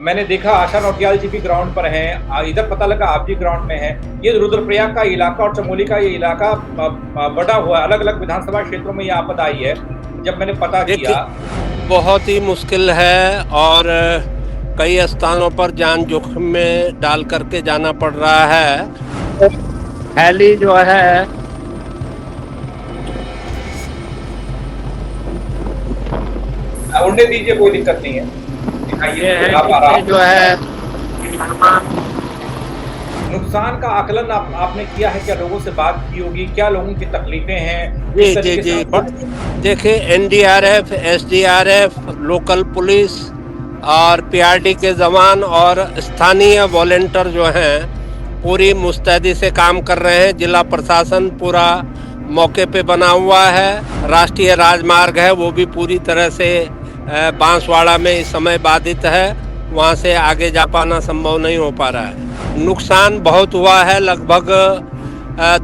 मैंने देखा आशा नौटियाल जी भी ग्राउंड पर हैं, इधर पता लगा आप भी ग्राउंड में हैं। ये रुद्रप्रयाग का इलाका और चमोली का ये इलाका बटा हुआ है, अलग-अलग विधानसभा क्षेत्रों में ये आपदा आई है। जब मैंने पता देखिए, किया बहुत ही मुश्किल है और कई स्थानों पर जान जोखिम में डाल करके जाना पड़ रहा है। हैली जो है उड़ने दीजिए, कोई दिक्कत नहीं है। दिखाइए, ये दिखा हैली पा रहा से हूँ। जो है नुकसान का आकलन आपने किया है क्या? लोगों से बात की होगी, क्या लोगों की तकलीफें हैं? किस जी जी तरीके से जी उनको देखिए, एनडीआरएफ, एसडीआरएफ, लोकल पुलिस और पीआरडी के जवान और स्थानीय वॉलेंटियर जो हैं पूरी मुस्तैदी से काम कर रहे हैं। जिला प्रशासन पूरा मौके पे बना हुआ है। राष्ट्रीय राजमार्ग है वो भी पूरी तरह से बांसवाड़ा में इस समय बाधित है, वहाँ से आगे जा पाना संभव नहीं हो पा रहा है। नुकसान बहुत हुआ है, लगभग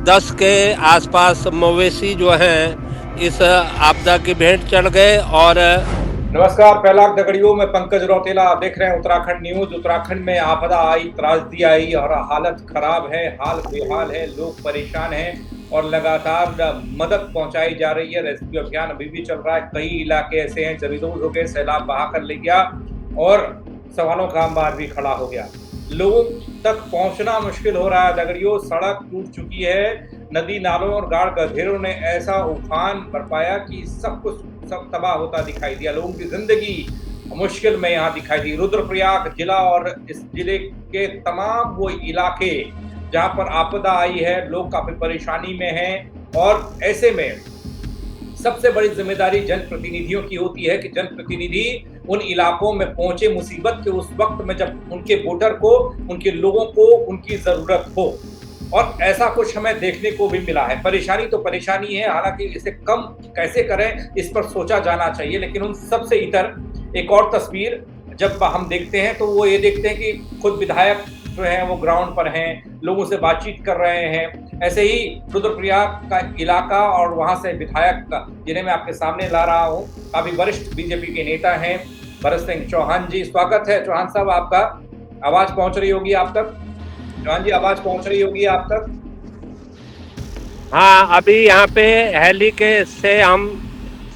10 के आसपास मवेशी जो हैं इस आपदा की भेंट चढ़ गए। और नमस्कार, पहला दगड़ियों में पंकज रौतेला, आप देख रहे हैं उत्तराखंड न्यूज। उत्तराखंड में आपदा आई, त्रासदी आई और हालत खराब है, हाल बेहाल है, लोग परेशान हैं और लगातार मदद पहुंचाई जा रही है। रेस्क्यू अभियान अभी भी चल रहा है। कई इलाके ऐसे हैं जमींदोज हो गए, सैलाब बहा कर ले गया और सवालों का अंबार भी खड़ा हो गया। लोगों तक पहुंचना मुश्किल हो रहा है दगड़ियों, सड़क टूट चुकी है, नदी नालों और गाढ़ गधेरों ने ऐसा उफान बरपाया कि सब कुछ सब तबाह होता दिखाई दिया। लोगों की जिंदगी मुश्किल में यहाँ दिखाई दी। रुद्रप्रयाग जिला और इस जिले के तमाम वो इलाके जहाँ पर आपदा आई है, लोग काफी परेशानी में हैं और ऐसे में सबसे बड़ी जिम्मेदारी जनप्रतिनिधियों की होती है कि जनप्रतिनिधि उन इलाकों में पहुंचे मुसीबत के उस वक्त में जब उनके वोटर को, उनके लोगों को उनकी जरूरत हो। और ऐसा कुछ हमें देखने को भी मिला है। परेशानी तो परेशानी है, हालांकि इसे कम कैसे करें इस पर सोचा जाना चाहिए। लेकिन उन सबसे इतर एक और तस्वीर जब हम देखते हैं तो वो ये देखते हैं कि खुद विधायक जो हैं वो ग्राउंड पर हैं, लोगों से बातचीत कर रहे हैं। ऐसे ही रुद्रप्रयाग का इलाका और वहां से विधायक जिन्हें मैं आपके सामने ला रहा हूँ, काफी वरिष्ठ बीजेपी के नेता हैं भरत सिंह चौहान जी। स्वागत है चौहान साहब आपका। आवाज पहुंच रही होगी आप तक? चौहान जी, आवाज पहुंच रही होगी आप तक? हाँ, अभी यहाँ पे हैली के से हम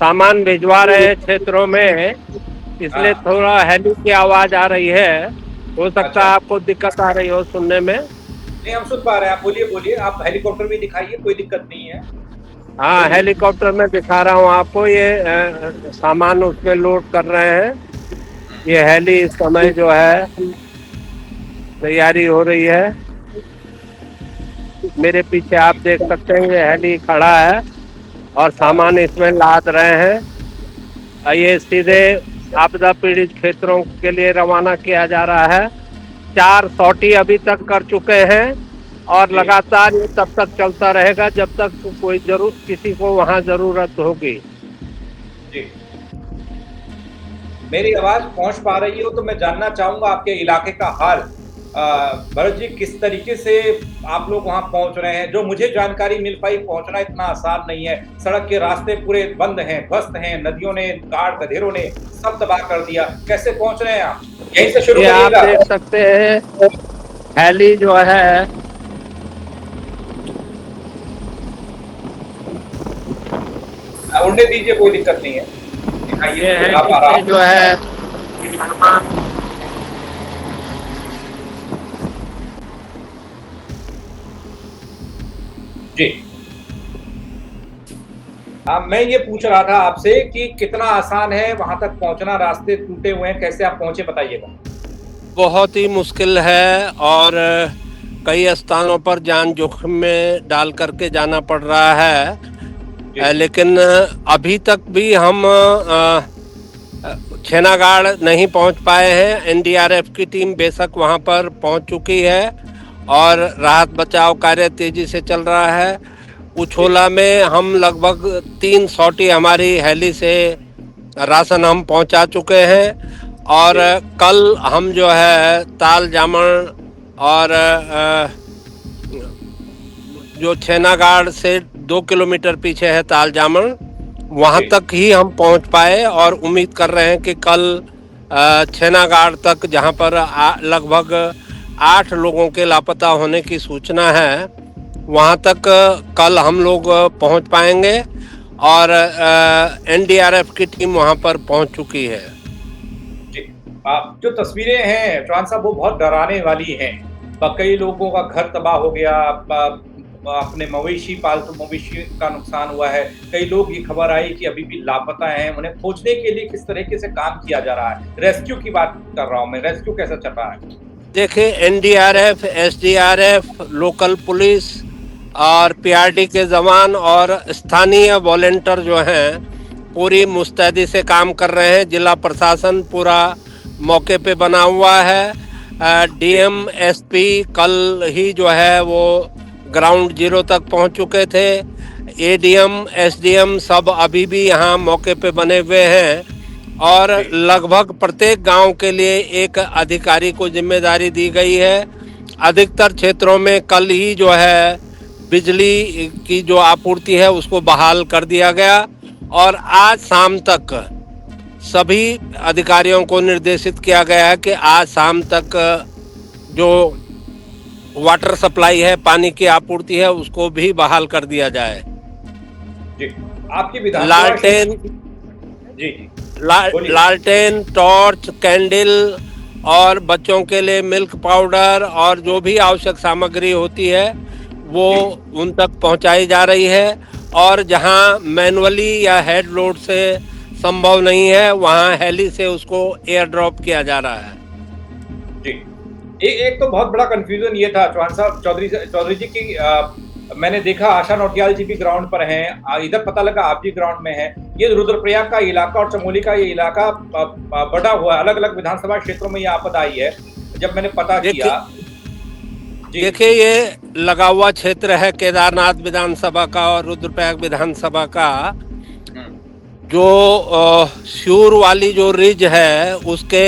सामान भिजवा रहे हैं क्षेत्रों में, इसलिए हाँ, थोड़ा हैली की आवाज आ रही है। हो सकता अच्छा। है आपको दिक्कत आ रही हो सुनने में। नहीं, हम सुन पा रहे हैं, आप बोलिए बोलिए, आप हेलीकॉप्टर भी दिखाइए, कोई दिक्कत नहीं है, हाँ, बोलिए। हेलीकॉप्टर में दिखा रहा हूँ आपको। ये सामान उसमें लोड कर रहे हैं। ये हैली इस समय जो है तैयारी हो रही है। मेरे पीछे आप देख सकते हैं ये हैली खड़ा है और सामान इसमें लाद रहे हैं। ये सीधे आपदा पीड़ित क्षेत्रों के लिए रवाना किया जा रहा है। 4 सॉटी अभी तक कर चुके हैं और जी लगातार ये तब तक चलता रहेगा जब तक कोई किसी को वहाँ जरूरत होगी। जी, मेरी आवाज पहुंच पा रही हो तो मैं जानना चाहूंगा आपके इलाके का हाल। भरत जी, किस तरीके से आप लोग वहां पहुंच रहे हैं? जो मुझे जानकारी मिल पाई, पहुंचना इतना आसान नहीं है। सड़क के रास्ते पूरे बंद हैं, ध्वस्त हैं, नदियों ने, गाढ़ गधेरों ने सब तबाह कर दिया। कैसे पहुंच रहे हैं आप? यहीं से शुरू ये आप करिएगा। देख सकते हैं हैली जो है उड़ने दीजिए, कोई दिक्कत नहीं है। दिखाइए, ये दिखा हैली पा रहा से हूं। जो है जी, मैं ये पूछ रहा था आपसे कि कितना आसान है वहां तक पहुंचना? रास्ते टूटे हुए हैं, कैसे आप पहुंचे बताइएगा। बहुत ही मुश्किल है और कई स्थानों पर जान जोखिम में डाल करके जाना पड़ रहा है। जी लेकिन अभी तक भी हम छेनागाड़ नहीं पहुंच पाए हैं। एनडीआरएफ की टीम बेशक वहां पर पहुंच चुकी है और राहत बचाव कार्य तेजी से चल रहा है। जी उछोला में हम लगभग 3 सॉटी हमारी हैली से राशन हम पहुंचा चुके हैं और जी कल हम जो है ताल जामन और जो छेनागाड़ से 2 किलोमीटर पीछे है ताल जामन, वहाँ जी तक ही हम पहुँच पाए और उम्मीद कर रहे हैं कि कल छेनागाड़ तक, जहां पर लगभग 8 लोगों के लापता होने की सूचना है, वहां तक कल हम लोग पहुंच पाएंगे और एनडीआरएफ की टीम वहां पर पहुंच चुकी है। जी। जो तस्वीरें हैं चौहान साहब, वो बहुत डराने वाली हैं। कई लोगों का घर तबाह हो गया, अपने मवेशी, पालतू मवेशी का नुकसान हुआ है। कई लोग, ये खबर आई कि अभी भी लापता हैं। उन्हें खोजने के लिए किस तरीके से काम किया जा रहा है? रेस्क्यू की बात कर रहा हूं मैं, रेस्क्यू कैसा चल रहा है? देखिए, एनडीआरएफ, एसडीआरएफ, लोकल पुलिस और पीआरडी के जवान और स्थानीय वॉलेंटियर जो हैं, पूरी मुस्तैदी से काम कर रहे हैं। जिला प्रशासन पूरा मौके पे बना हुआ है। डीएम, एसपी कल ही जो है वो ग्राउंड जीरो तक पहुंच चुके थे। एडीएम, एसडीएम सब अभी भी यहाँ मौके पे बने हुए हैं और लगभग प्रत्येक गांव के लिए एक अधिकारी को जिम्मेदारी दी गई है। अधिकतर क्षेत्रों में कल ही जो है बिजली की जो आपूर्ति है उसको बहाल कर दिया गया और आज शाम तक सभी अधिकारियों को निर्देशित किया गया है कि आज शाम तक जो वाटर सप्लाई है, पानी की आपूर्ति है, उसको भी बहाल कर दिया जाए। जी, आपकी विधानसभा लालटेन, जी जी, लालटेन, टॉर्च, कैंडल और बच्चों के लिए मिल्क पाउडर और जो भी आवश्यक सामग्री होती है वो उन तक पहुंचाई जा रही है और जहां मैनुअली या हेड लोड से संभव नहीं है वहां हेली से उसको एयर ड्रॉप किया जा रहा है। जी, एक तो बहुत बड़ा कंफ्यूजन ये था चौहान साहब, चौधरी जी की मैंने देखा आशा नौटियाल जी भी ग्राउंड पर हैं, इधर पता लगा आप भी ग्राउंड में हैं। ये रुद्रप्रयाग का इलाका और चमोली का ये इलाका बड़ा हुआ है, अलग अलग विधानसभा क्षेत्रों में ये आपदा आई है। जब मैंने पता किया, देखिए ये लगा हुआ क्षेत्र है केदारनाथ विधानसभा का और रुद्रप्रयाग विधानसभा का। जो श्यूर वाली जो रिज है उसके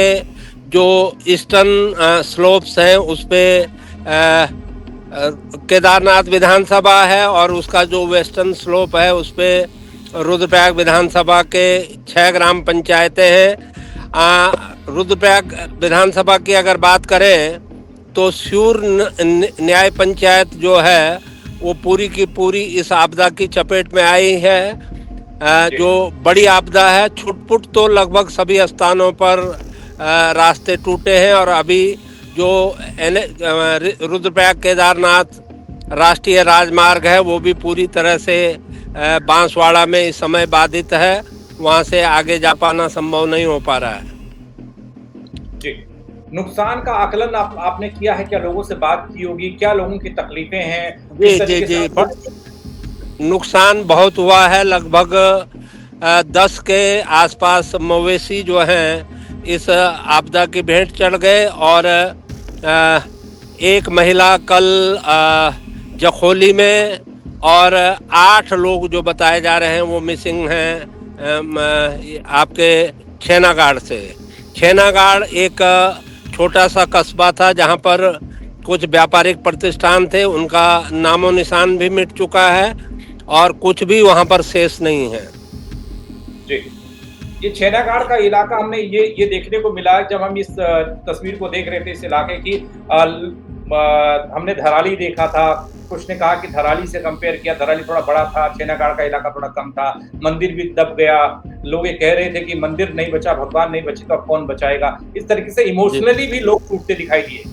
जो ईस्टर्न स्लोप्स हैं उस पे केदारनाथ विधानसभा है और उसका जो वेस्टर्न स्लोप है उस पे रुद्रप्रयाग विधानसभा के 6 ग्राम पंचायतें हैं। रुद्रप्रयाग विधानसभा की अगर बात करें तो श्यूर न्याय पंचायत जो है वो पूरी की पूरी इस आपदा की चपेट में आई है। जो बड़ी आपदा है, छुटपुट तो लगभग सभी स्थानों पर रास्ते टूटे हैं और अभी जो रुद्रप्रयाग केदारनाथ राष्ट्रीय राजमार्ग है वो भी पूरी तरह से बांसवाड़ा में इस समय बाधित है, वहां से आगे जा पाना संभव नहीं हो पा रहा है। जी, नुकसान का आकलन आपने किया है क्या? लोगों से बात की होगी, क्या लोगों की तकलीफें हैं? जी, नुकसान बहुत हुआ है। लगभग 10 के आसपास मवेशी जो हैं इस आपदा की भेंट चढ़ गए और एक महिला कल जखोली में और 8 लोग जो बताए जा रहे हैं वो मिसिंग हैं आपके छेनागाड़ से। छेनागाड़ एक छोटा सा कस्बा था जहां पर कुछ व्यापारिक प्रतिष्ठान थे, उनका नामो निशान भी मिट चुका है और कुछ भी वहां पर शेष नहीं है। जी, ये छेनागाड़ का इलाका हमने ये देखने को मिला जब हम इस तस्वीर को देख रहे थे इस इलाके की। हमने धराली देखा था, कुछ ने कहा कि धराली से कंपेयर किया, धराली थोड़ा बड़ा था, छेनागाड़ का इलाका थोड़ा कम था, मंदिर भी दब गया। लोग ये कह रहे थे कि मंदिर नहीं बचा, भगवान नहीं बचे तो अब कौन बचाएगा। इस तरीके से इमोशनली भी लोग टूटते दिखाई दिए।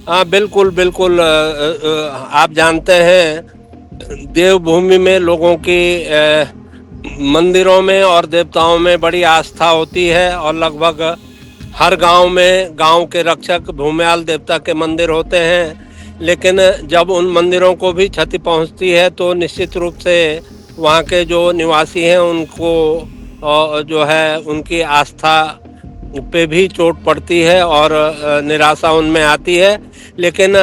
हाँ बिल्कुल बिल्कुल, आप जानते हैं देवभूमि में लोगों की मंदिरों में और देवताओं में बड़ी आस्था होती है और लगभग हर गांव में गांव के रक्षक भूम्याल देवता के मंदिर होते हैं। लेकिन जब उन मंदिरों को भी क्षति पहुंचती है तो निश्चित रूप से वहां के जो निवासी हैं उनको जो है उनकी आस्था पे भी चोट पड़ती है और निराशा उनमें आती है। लेकिन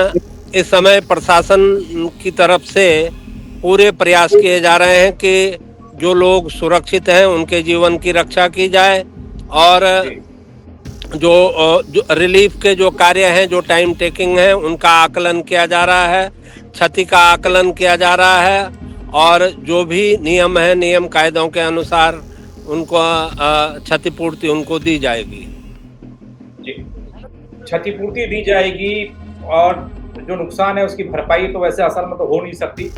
इस समय प्रशासन की तरफ से पूरे प्रयास किए जा रहे हैं कि जो लोग सुरक्षित हैं उनके जीवन की रक्षा की जाए और जो रिलीफ के जो कार्य हैं, जो टाइम टेकिंग है, उनका आकलन किया जा रहा है, क्षति का आकलन किया जा रहा है और जो भी नियम है, नियम कायदों के अनुसार उनको क्षतिपूर्ति उनको दी जाएगी। क्षतिपूर्ति दी जाएगी और जो नुकसान है उसकी भरपाई तो वैसे असल में तो हो नहीं सकती।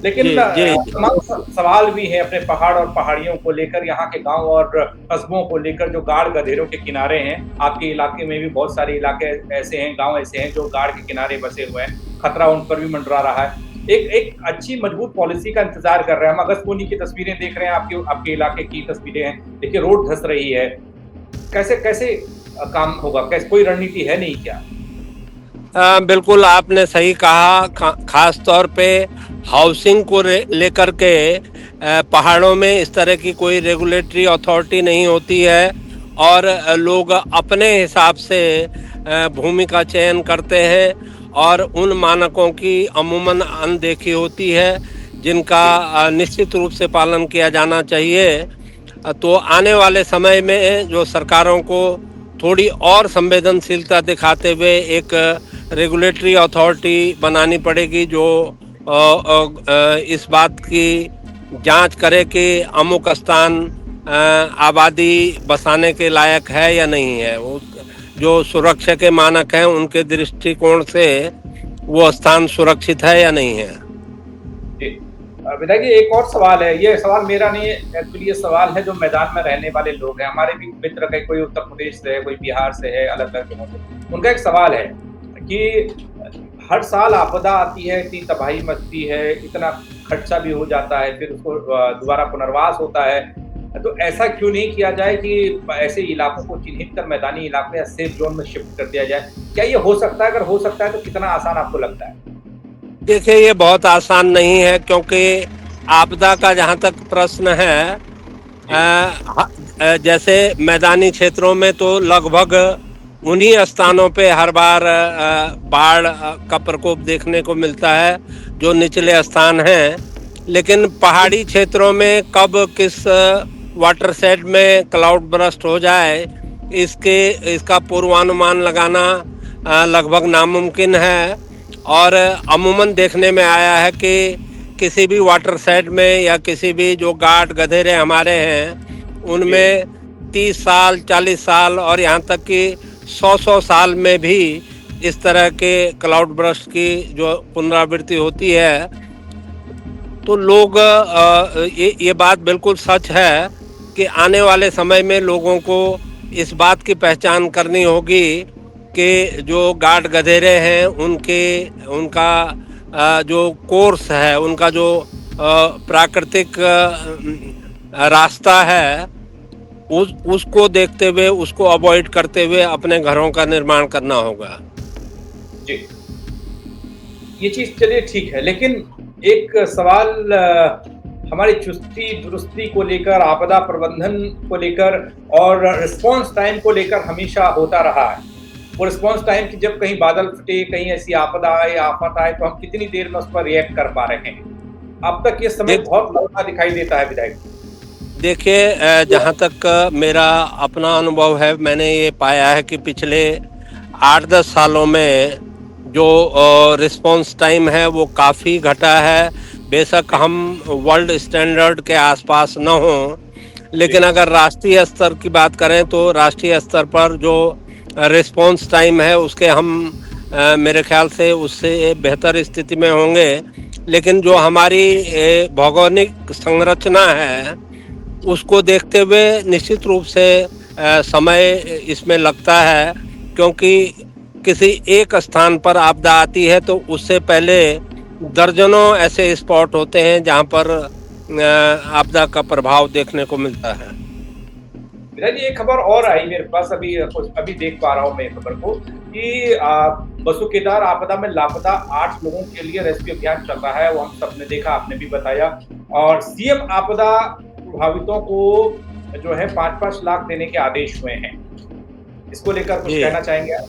लेकिन जी, जी, जी। तमाम सवाल भी हैं अपने पहाड़ और पहाड़ियों को लेकर, यहाँ के गाँव और कस्बों को लेकर जो गाढ़ गधेरों के किनारे हैं। आपके इलाके में भी बहुत सारे इलाके ऐसे हैं, गाँव ऐसे हैं जो गाढ़ के किनारे बसे हुए हैं। खतरा उन पर भी मंडरा रहा है। एक एक अच्छी मजबूत पॉलिसी का इंतज़ार कर रहे हैं हम। अगस्त्यमुनि की तस्वीरें देख रहे हैं, आपके आपके इलाके की तस्वीरें हैं। देखिए रोड धँस रही है। कैसे कैसे काम होगा? कैसे कोई रणनीति है नहीं क्या? बिल्कुल आपने सही कहा। खास तौर पे हाउसिंग को लेकर के पहाड़ों में इस तरह की कोई रेगुलेटरी अथॉरिटी नहीं होती है और लोग अपने हिसाब से भूमि का चयन करते हैं और उन मानकों की अमूमन अनदेखी होती है जिनका जी, निश्चित रूप से पालन किया जाना चाहिए। तो आने वाले समय में जो सरकारों को थोड़ी और संवेदनशीलता दिखाते हुए एक रेगुलेटरी अथॉरिटी बनानी पड़ेगी जो इस बात की जांच करे कि अमुक स्थान आबादी बसाने के लायक है या नहीं है। जो सुरक्षा के मानक हैं उनके दृष्टिकोण से वो स्थान सुरक्षित है या नहीं है। जी। विधायक जी एक और सवाल है, ये सवाल मेरा नहीं है, एक्चुअली ये सवाल है जो मैदान में रहने वाले लोग हैं। हमारे भी मित्र हैं, कोई उत्तर प्रदेश से है, कोई बिहार से है, अलग-अलग जगहों से। उनका एक सवाल है कि हर साल आपदा आती है, इतनी तबाही मचती है, इतना खर्चा भी हो जाता है, फिर उसको दोबारा पुनर्वास होता है। तो ऐसा क्यों नहीं किया जाए कि ऐसे इलाकों को चिन्हित कर मैदानी इलाके या सेफ ज़ोन में शिफ्ट कर दिया जाए? क्या ये हो सकता है? अगर हो सकता है तो कितना आसान आपको लगता है? देखिए ये बहुत आसान नहीं है क्योंकि आपदा का जहाँ तक प्रश्न है जी, जैसे मैदानी क्षेत्रों में तो लगभग उन्हीं स्थानों पे हर बार बाढ़ का प्रकोप देखने को मिलता है जो निचले स्थान हैं। लेकिन पहाड़ी क्षेत्रों में कब किस वाटरशेड में क्लाउड बर्स्ट हो जाए इसका पूर्वानुमान लगाना लगभग नामुमकिन है। और अमूमन देखने में आया है कि किसी भी वाटरशेड में या किसी भी जो गाढ़ गधेरे हमारे हैं जी। उनमें 30 साल 40 साल और यहाँ तक कि 100 साल में भी इस तरह के क्लाउड बर्स्ट की जो पुनरावृत्ति होती है। तो लोग ये बात बिल्कुल सच है कि आने वाले समय में लोगों को इस बात की पहचान करनी होगी कि जो गाढ़ गधेरे हैं उनका जो कोर्स है, उनका जो प्राकृतिक रास्ता है उसको देखते हुए, उसको अवॉइड करते हुए अपने घरों का निर्माण करना होगा। जी। ये चीज़ चलिए ठीक है, लेकिन एक सवाल हमारी चुस्ती-दुरुस्ती को लेकर, आपदा प्रबंधन को लेकर और रिस्पॉन्स टाइम को लेकर हमेशा होता रहा है। वो रिस्पॉन्स टाइम कि जब कहीं बादल फटे, कहीं ऐसी आपदा आए, आफ़त आए, तो हम कितनी देर में उस पर रिएक्ट कर पा रहे हैं। अब तक ये समय देख बहुत लंबा दिखाई देता है विधायक। देखिए जहाँ तक मेरा अपना अनुभव है, मैंने ये पाया है कि पिछले 8-10 सालों में जो रिस्पॉन्स टाइम है वो काफ़ी घटा है। बेशक जी, हम वर्ल्ड स्टैंडर्ड के आसपास न हों, लेकिन जी, अगर राष्ट्रीय स्तर की बात करें तो राष्ट्रीय स्तर पर जो रिस्पॉन्स टाइम है उसके हम मेरे ख्याल से उससे बेहतर स्थिति में होंगे। लेकिन जो जी, हमारी भौगोलिक संरचना है उसको देखते हुए निश्चित रूप से समय इसमें लगता है क्योंकि किसी एक स्थान पर आपदा आती है तो उससे पहले दर्जनों ऐसे स्पॉट होते हैं जहाँ पर आपदा का प्रभाव देखने को मिलता है। विधायक जी एक खबर और आई मेरे पास अभी कुछ अभी देख पा रहा हूँ मैं खबर को कि बसुकेदार आपदा में लापता 8 लोगों के लिए रेस्क्यू अभियान चल रहा है। वो हम सबने देखा, आपने भी बताया और सीएम आपदा प्रभावितों को जो है 5-5 लाख देने के आदेश हुए हैं। इसको लेकर कुछ जी कहना चाहेंगे आप?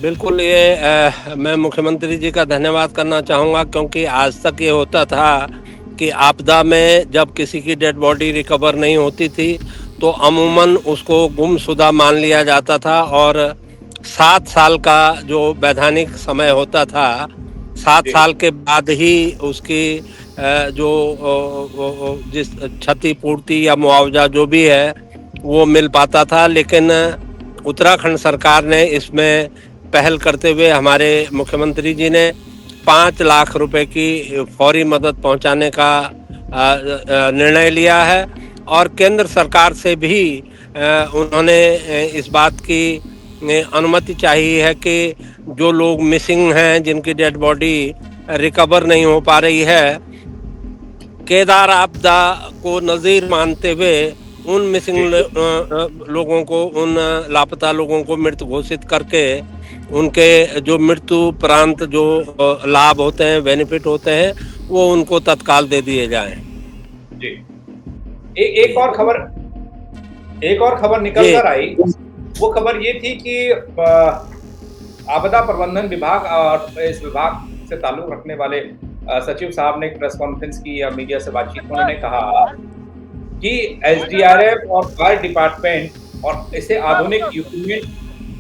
बिल्कुल, ये मैं मुख्यमंत्री जी का धन्यवाद करना चाहूँगा क्योंकि आज तक ये होता था कि आपदा में जब किसी की डेड बॉडी रिकवर नहीं होती थी तो अमूमन उसको गुमशुदा मान लिया जाता था और 7 साल का जो वैधानिक समय होता था, 7 जी, साल के बाद ही उसकी जो जिस क्षतिपूर्ति या मुआवजा जो भी है वो मिल पाता था। लेकिन उत्तराखंड सरकार ने इसमें पहल करते हुए हमारे मुख्यमंत्री जी ने 5 लाख रुपए की फौरी मदद पहुंचाने का निर्णय लिया है और केंद्र सरकार से भी उन्होंने इस बात की अनुमति चाहिए है कि जो लोग मिसिंग हैं, जिनकी डेड बॉडी रिकवर नहीं हो पा रही है, केदार आपदा को नज़ीर मानते हुए उन मिसिंग लोगों को, उन लापता लोगों को मृत घोषित करके उनके जो मृत्यु उपरांत जो लाभ होते हैं, बेनिफिट होते हैं, वो उनको तत्काल दे दिए जाएं। जी। एक और खबर निकल कर आई। वो खबर ये थी कि आपदा प्रबंधन विभाग और इस विभाग से ताल्लुक रखने वाले सचिव साहब ने एक प्रेस कॉन्फ्रेंस की या मीडिया से बातचीत में उन्होंने कहा कि एसडीआरएफ और फायर डिपार्टमेंट और इसे आधुनिक इक्विपमेंट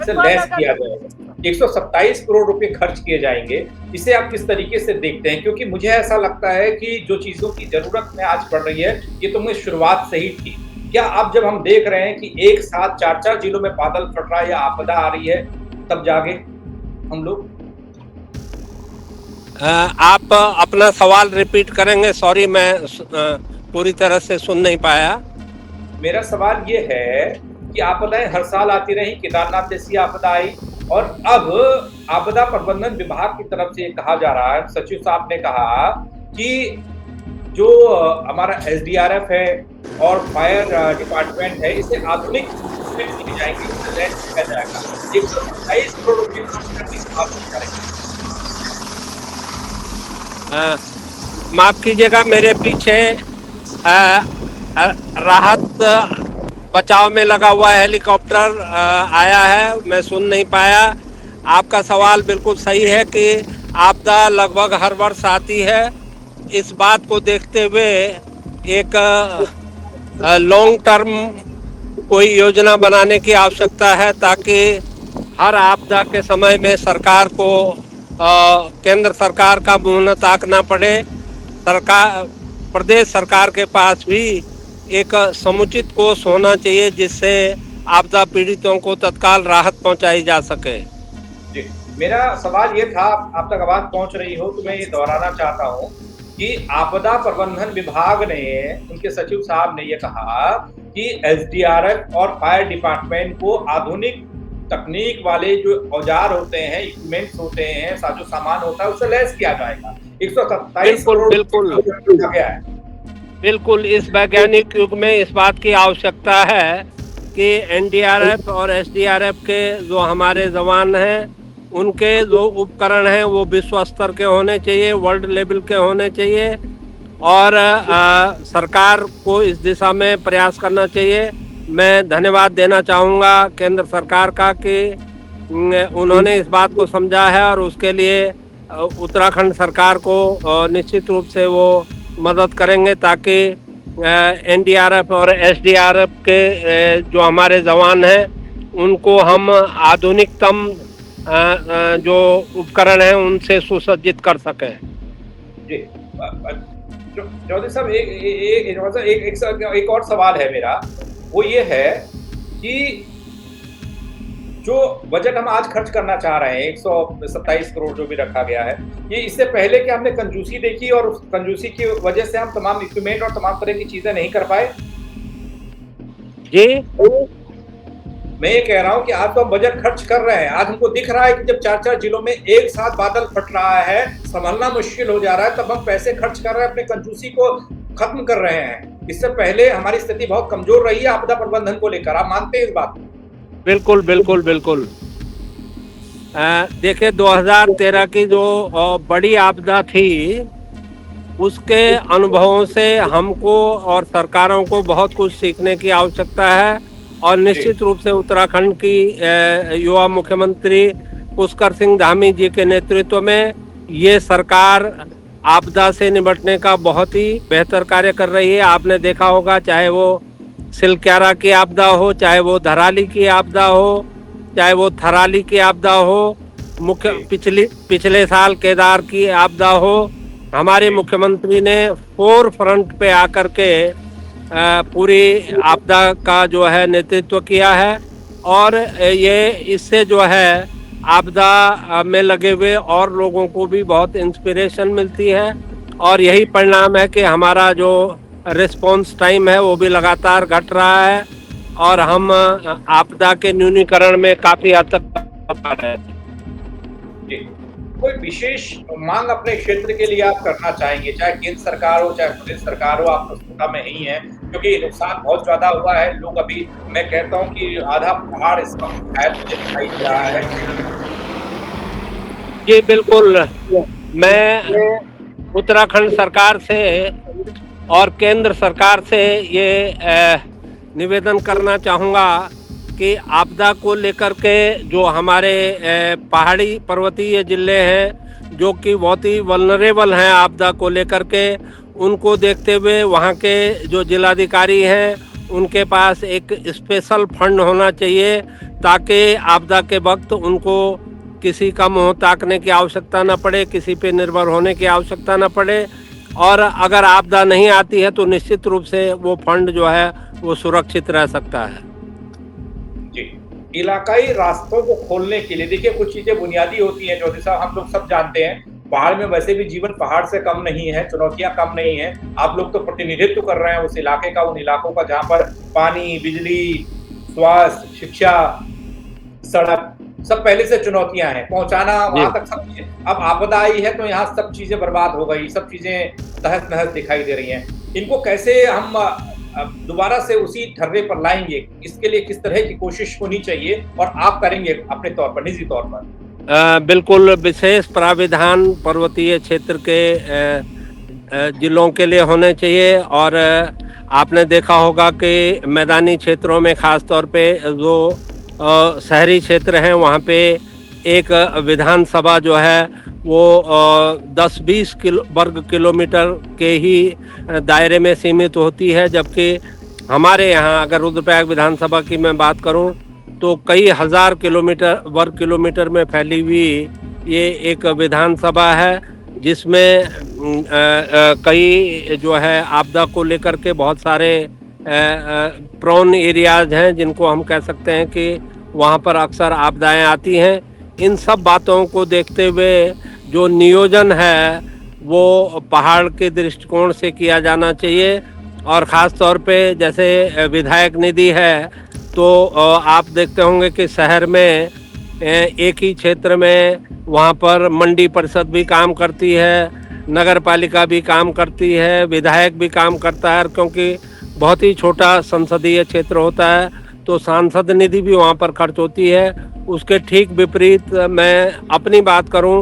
से लैस किया जाएगा। 127 करोड़ रुपए खर्च किए जाएंगे। इसे आप किस तरीके से देखते हैं? क्योंकि मुझे ऐसा लगता है कि जो चीजों की जरूरत में आज पड़ रही है, ये तो मुझे शुरुआत से ही थी। क्या अब जब हम देख रहे हैं कि एक साथ 4-4 जिलों में बादल फट रहा है या आपदा आ रही है, तब जागे हम लोग? आप अपना सवाल रिपीट करेंगे? सॉरी, मैं पूरी तरह से सुन नहीं पाया। मेरा सवाल ये है कि आपदाएं हर साल आती रही, केदारनाथ जैसी आपदा आई और अब आपदा प्रबंधन विभाग की तरफ से कहा जा रहा है, सचिव साहब ने कहा कि जो हमारा एसडीआरएफ है और फायर डिपार्टमेंट है, इसे आधुनिक की जाएगी, किया जाएगा। 127 करोड़ रुपए खर्च करने की बात करेंगे। माफ कीजिएगा, मेरे पीछे राहत बचाव में लगा हुआ हेलीकॉप्टर आया है, मैं सुन नहीं पाया। आपका सवाल बिल्कुल सही है कि आपदा लगभग हर वर्ष आती है। इस बात को देखते हुए एक लॉन्ग टर्म कोई योजना बनाने की आवश्यकता है ताकि हर आपदा के समय में सरकार को केंद्र सरकार का मुंह न ताकना पड़े। प्रदेश सरकार के पास भी एक समुचित कोष होना चाहिए जिससे आपदा पीड़ितों को तत्काल राहत पहुंचाई जा सके। जी, मेरा सवाल ये था, आप तक आवाज पहुंच रही हो तो मैं ये दोहराना चाहता हूँ कि आपदा प्रबंधन विभाग ने, उनके सचिव साहब ने ये कहा कि एसडीआरएफ और फायर डिपार्टमेंट को आधुनिक तकनीक वाले जो औजार होते हैं, इक्विपमेंट्स होते हैं, साजो सामान होता है, उससे लैस किया जाएगा। 127 करोड़ गया है। बिल्कुल, इस वैज्ञानिक युग में इस बात की आवश्यकता है कि एनडीआरएफ और एसडीआरएफ के जो हमारे जवान हैं, उनके जो उपकरण हैं वो विश्व स्तर के होने चाहिए, वर्ल्ड लेवल के होने चाहिए और सरकार को इस दिशा में प्रयास करना चाहिए। मैं धन्यवाद देना चाहूँगा केंद्र सरकार का कि उन्होंने इस बात को समझा है और उसके लिए उत्तराखंड सरकार को निश्चित रूप से वो मदद करेंगे ताकि एनडीआरएफ और एसडीआरएफ के जो हमारे जवान हैं उनको हम आधुनिकतम जो उपकरण हैं उनसे सुसज्जित कर सकें। जी, चौधरी साहब, एक और सवाल है मेरा, वो ये है कि जो बजट हम आज खर्च करना चाह रहे हैं, 127 करोड़ जो भी रखा गया है, ये इससे पहले कि हमने कंजूसी देखी और उस कंजूसी की वजह से हम तमाम इक्विपमेंट और तमाम तरह की चीजें नहीं कर पाए? जी, मैं ये कह रहा हूँ कि आज तो हम बजट खर्च कर रहे हैं, आज हमको दिख रहा है कि जब 4-4 जिलों में एक साथ बादल फट रहा है, संभलना मुश्किल हो जा रहा है, तब हम पैसे खर्च कर रहे हैं, अपने कंजूसी को खत्म कर रहे हैं। इससे पहले हमारी स्थिति बहुत कमजोर रही है आपदा प्रबंधन को लेकर, आप मानते हैं इस बात को? बिल्कुल बिल्कुल बिल्कुल। देखिए, 2013 की जो बड़ी आपदा थी, उसके अनुभवों से हमको और सरकारों को बहुत कुछ सीखने की आवश्यकता है और निश्चित रूप से उत्तराखंड की युवा मुख्यमंत्री पुष्कर सिंह धामी जी के नेतृत्व में ये सरकार आपदा से निपटने का बहुत ही बेहतर कार्य कर रही है। आपने देखा होगा, चाहे वो सिलक्यारा की आपदा हो, चाहे वो धराली की आपदा हो, चाहे वो थराली की आपदा हो, पिछले साल केदार की आपदा हो, हमारे मुख्यमंत्री ने 4 फ्रंट पे आकर के पूरी आपदा का जो है नेतृत्व किया है और ये इससे जो है आपदा में लगे हुए और लोगों को भी बहुत इंस्पिरेशन मिलती है और यही परिणाम है कि हमारा जो रिस्पॉन्स टाइम है वो भी लगातार घट रहा है और हम आपदा के न्यूनीकरण में काफी हद तक पा रहे हैं। जी। कोई विशेष मांग अपने क्षेत्र के लिए आप करना चाहेंगे, चाहे केंद्र सरकार हो, चाहे प्रदेश सरकार हो, आप तो सत्ता में ही हैं, क्योंकि नुकसान बहुत ज़्यादा हुआ है। लोग अभी मैं कहता हूँ कि आधा पहाड़ इस वक़्त शायद मुझे दिखाई दे रहा है। जी बिल्कुल, मैं उत्तराखंड सरकार से और केंद्र सरकार से ये निवेदन करना चाहूँगा कि आपदा को लेकर के जो हमारे पहाड़ी पर्वतीय ज़िले हैं जो कि बहुत ही वल्नरेबल हैं आपदा को लेकर के, उनको देखते हुए वहाँ के जो जिलाधिकारी हैं उनके पास एक स्पेशल फंड होना चाहिए ताकि आपदा के वक्त उनको किसी का मुँह ताकने की आवश्यकता न पड़े, किसी पे निर्भर होने की आवश्यकता न पड़े और अगर आपदा नहीं आती है तो निश्चित रूप से वो फंड जो है वो सुरक्षित रह सकता है। जी, इलाकाई रास्तों को खोलने के लिए देखिए कुछ चीज़ें बुनियादी होती हैं, ज्योति साहब हम लोग सब जानते हैं, पहाड़ में वैसे भी जीवन पहाड़ से कम नहीं है, चुनौतियाँ कम नहीं हैं। आप लोग तो प्रतिनिधित्व कर रहे हैं उस इलाके का, उन इलाकों का जहाँ पर पानी, बिजली, स्वास्थ्य, शिक्षा, सड़क सब पहले से चुनौतियाँ हैं, पहुँचाना वहाँ तक सब चीज़ें। अब आपदा आई है तो यहाँ सब चीज़ें बर्बाद हो गई, सब चीज़ें तहस-नहस दिखाई दे रही हैं। इनको कैसे हम दोबारा से उसी ढर्रे पर लाएँगे, इसके लिए किस तरह की कोशिश होनी चाहिए और आप करेंगे अपने तौर पर, निजी तौर पर? बिल्कुल विशेष प्राविधान पर्वतीय क्षेत्र के जिलों के लिए होने चाहिए और आपने देखा होगा कि मैदानी क्षेत्रों में ख़ास तौर पे जो शहरी क्षेत्र हैं वहाँ पे एक विधानसभा जो है वो 10-20 वर्ग किलोमीटर के ही दायरे में सीमित होती है, जबकि हमारे यहाँ अगर रुद्रप्रयाग विधानसभा की मैं बात करूँ तो कई हजार वर्ग किलोमीटर में फैली हुई ये एक विधानसभा है जिसमें कई जो है आपदा को लेकर के बहुत सारे प्रोन एरियाज हैं जिनको हम कह सकते हैं कि वहाँ पर अक्सर आपदाएं आती हैं। इन सब बातों को देखते हुए जो नियोजन है वो पहाड़ के दृष्टिकोण से किया जाना चाहिए और ख़ास तौर पे जैसे विधायक निधि है तो आप देखते होंगे कि शहर में एक ही क्षेत्र में वहाँ पर मंडी परिषद भी काम करती है, नगर पालिका भी काम करती है, विधायक भी काम करता है, क्योंकि बहुत ही छोटा संसदीय क्षेत्र होता है तो सांसद निधि भी वहाँ पर खर्च होती है। उसके ठीक विपरीत मैं अपनी बात करूँ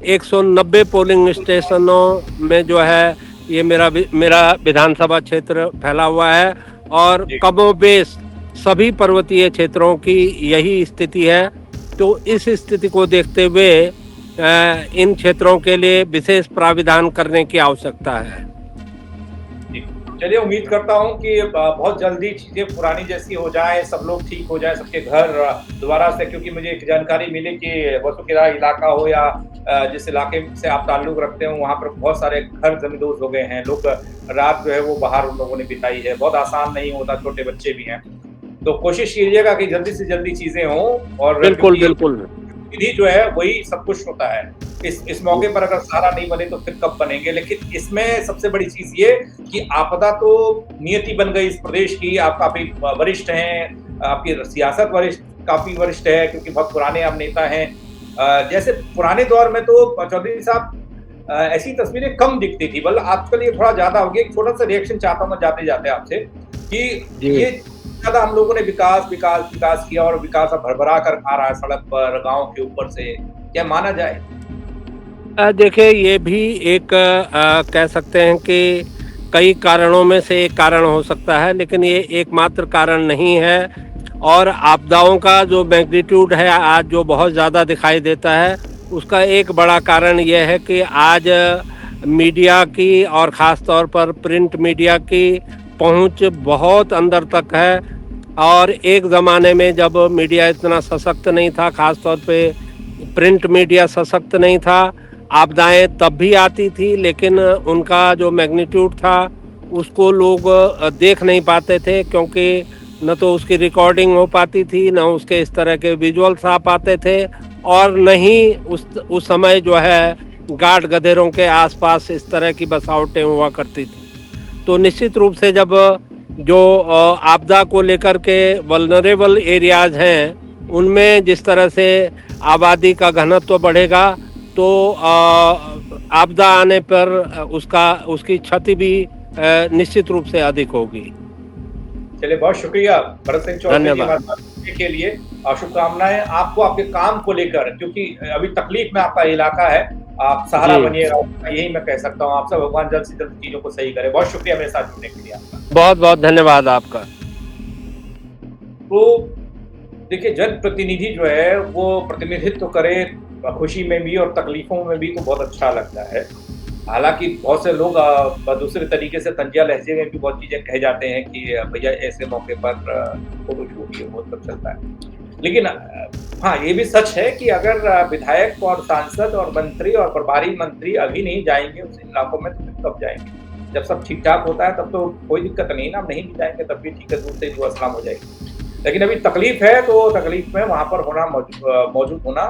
190 पोलिंग स्टेशनों में जो है ये मेरा विधानसभा क्षेत्र फैला हुआ है और कमोबेश सभी पर्वतीय क्षेत्रों की यही स्थिति है। तो इस स्थिति को देखते हुए इन क्षेत्रों के लिए विशेष प्राविधान करने की आवश्यकता है। चलिए उम्मीद करता हूँ कि बहुत जल्दी चीज़ें पुरानी जैसी हो जाए, सब लोग ठीक हो जाए, सबके घर दोबारा से, क्योंकि मुझे एक जानकारी मिली कि वसुकिरा इलाका हो या जिस इलाके से आप ताल्लुक रखते हो वहाँ पर बहुत सारे घर जमींदोज हो गए हैं, लोग रात जो है वो बाहर उन लोगों ने बिताई है। बहुत आसान नहीं होता, छोटे बच्चे भी हैं, तो कोशिश कीजिएगा कि जल्दी से जल्दी चीज़ें हों और बिल्कुल विधि जो है वही सब कुछ होता है। इस मौके पर अगर सहारा नहीं बने तो फिर कब बनेंगे। लेकिन इसमें सबसे बड़ी चीज़ ये कि आपदा तो नियति बन गई इस प्रदेश की। आप काफ़ी वरिष्ठ हैं, आपकी सियासत काफ़ी वरिष्ठ है क्योंकि बहुत पुराने आप नेता हैं। जैसे पुराने दौर में तो चौधरी साहब ऐसी तस्वीरें कम दिखती थी, बल्कि आजकल ये थोड़ा ज़्यादा हो गया। एक छोटा सा रिएक्शन चाहता हूँ मैं जाते-जाते आपसे कि ये ज़्यादा हम लोगों ने विकास किया और विकास अब भरभरा कर आ रहा है सड़क पर, गाँव के ऊपर से, क्या माना जाए? देखिए ये भी एक कह सकते हैं कि कई कारणों में से एक कारण हो सकता है, लेकिन ये एकमात्र कारण नहीं है और आपदाओं का जो मैग्नीट्यूड है आज जो बहुत ज़्यादा दिखाई देता है उसका एक बड़ा कारण ये है कि आज मीडिया की और ख़ास तौर पर प्रिंट मीडिया की पहुंच बहुत अंदर तक है। और एक ज़माने में जब मीडिया इतना सशक्त नहीं था, ख़ास तौर पे प्रिंट मीडिया सशक्त नहीं था, आपदाएं तब भी आती थी लेकिन उनका जो मैग्नीट्यूड था उसको लोग देख नहीं पाते थे क्योंकि न तो उसकी रिकॉर्डिंग हो पाती थी, न उसके इस तरह के विजुअल्स आ पाते थे, और न ही उस समय जो है गार्ड गधेरों के आसपास इस तरह की बसावटें हुआ करती थी। तो निश्चित रूप से जब जो आपदा को लेकर के वल्नरेबल एरियाज हैं, उनमें जिस तरह से आबादी का घनत्व बढ़ेगा, तो आपदा आने पर उसकी क्षति भी निश्चित रूप से अधिक होगी। चलिए, बहुत शुक्रिया भरत सिंह चौधरी जी धन्यवाद। हमारे साथ जुड़ने के लिए, और शुभकामनाएं आपको आपके काम को लेकर, क्योंकि अभी तकलीफ में आपका इलाका है, आप सहारा जी। बनिएगा, यही मैं कह सकता हूँ आपसे। भगवान जल्द से जल्द चीजों को सही करे। बहुत शुक्रिया मेरे साथ जुड़ने के लिए आपका। बहुत बहुत धन्यवाद आपका। तो देखिए, जनप्रतिनिधि जो है वो प्रतिनिधित्व करे, खुशी में भी और तकलीफों में भी, तो बहुत अच्छा लगता है। हालांकि बहुत से लोग दूसरे तरीके से तंजिया लहजे में भी बहुत चीजें कह जाते हैं कि भैया ऐसे मौके पर फोटो शूट ये वो सब चलता है। लेकिन हाँ, ये भी सच है कि अगर विधायक और सांसद और मंत्री और प्रभारी मंत्री अभी नहीं जाएंगे उस इलाकों में, तो फिर कब जाएंगे? जब सब ठीक ठाक होता है तब तो कोई दिक्कत नहीं ना, हम नहीं भी जाएंगे तब भी ठीक है, दूर से जो असलाम हो जाएगी। लेकिन अभी तकलीफ है, तो तकलीफ में वहां पर होना, मौजूद होना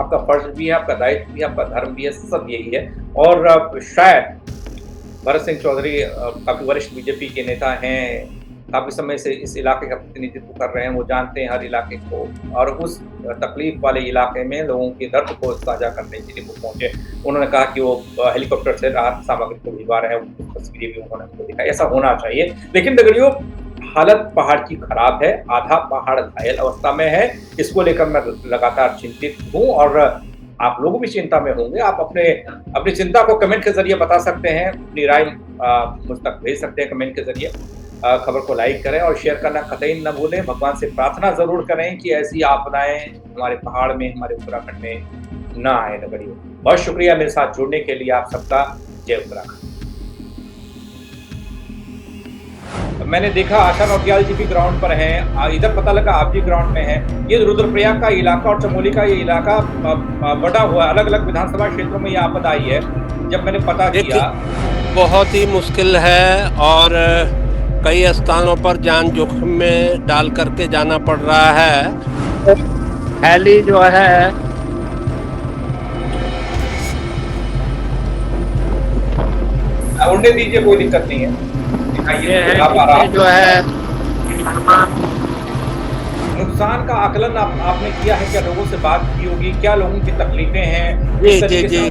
आपका फर्ज भी है, आपका दायित्व भी है, आपका धर्म भी है, सब यही है। और शायद भरत सिंह चौधरी काफी वरिष्ठ बीजेपी के नेता हैं, काफी समय से इस इलाके का प्रतिनिधित्व कर रहे हैं, वो जानते हैं हर इलाके को, और उस तकलीफ वाले इलाके में लोगों के दर्द को साझा करने के लिए वो पहुंचे। उन्होंने कहा कि वो हेलीकॉप्टर से राहत सामग्री को भिजवा रहे हैं, तस्वीरें भी उन्होंने हमको दिखाई। ऐसा होना चाहिए। लेकिन दगड़ियों, हालत पहाड़ की खराब है, आधा पहाड़ घायल अवस्था में है। इसको लेकर मैं लगातार चिंतित हूँ, और आप लोग भी चिंता में होंगे। आप अपनी चिंता को कमेंट के जरिए बता सकते हैं, अपनी राय मुझ तक भेज सकते हैं कमेंट के जरिए। खबर को लाइक करें और शेयर करना कतई न भूलें। भगवान से प्रार्थना जरूर करें कि ऐसी आपदाएं हमारे पहाड़ में, हमारे उत्तराखंड में ना आए। दगड़ियों, बहुत शुक्रिया मेरे साथ जुड़ने के लिए आप सबका। जय उत्तराखंड। मैंने देखा आशा नौटियाल जी भी ग्राउंड पर हैं, इधर पता लगा आप भी ग्राउंड में हैं। ये रुद्रप्रयाग का इलाका और चमोली का ये इलाका बटा हुआ, अलग अलग विधानसभा क्षेत्रों में ये आपदा आई है। जब मैंने पता किया, बहुत ही मुश्किल है, और कई स्थानों पर जान जोखिम में डाल करके जाना पड़ रहा है। थैली जो है उड़ने दीजिए, कोई दिक्कत नहीं है। ये जो है नुकसान का आकलन आपने किया है क्या? लोगों से बात की होगी, क्या लोगों की तकलीफें हैं? जी।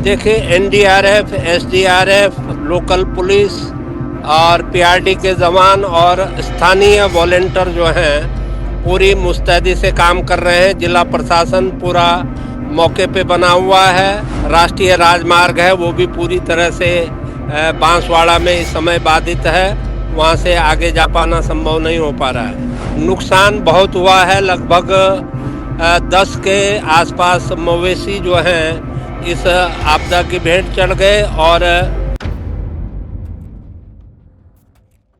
देखिए, एनडीआरएफ, एसडीआरएफ, लोकल पुलिस और पीआरडी के जवान और स्थानीय वॉलेंटियर जो हैं, पूरी मुस्तैदी से काम कर रहे हैं। जिला प्रशासन पूरा मौके पे बना हुआ है। राष्ट्रीय राजमार्ग है, वो भी पूरी तरह से बांसवाड़ा में इस समय बाधित है, वहाँ से आगे जा पाना संभव नहीं हो पा रहा है। नुकसान बहुत हुआ है, लगभग 10 के आसपास मवेशी जो हैं इस आपदा की भेंट चढ़ गए, और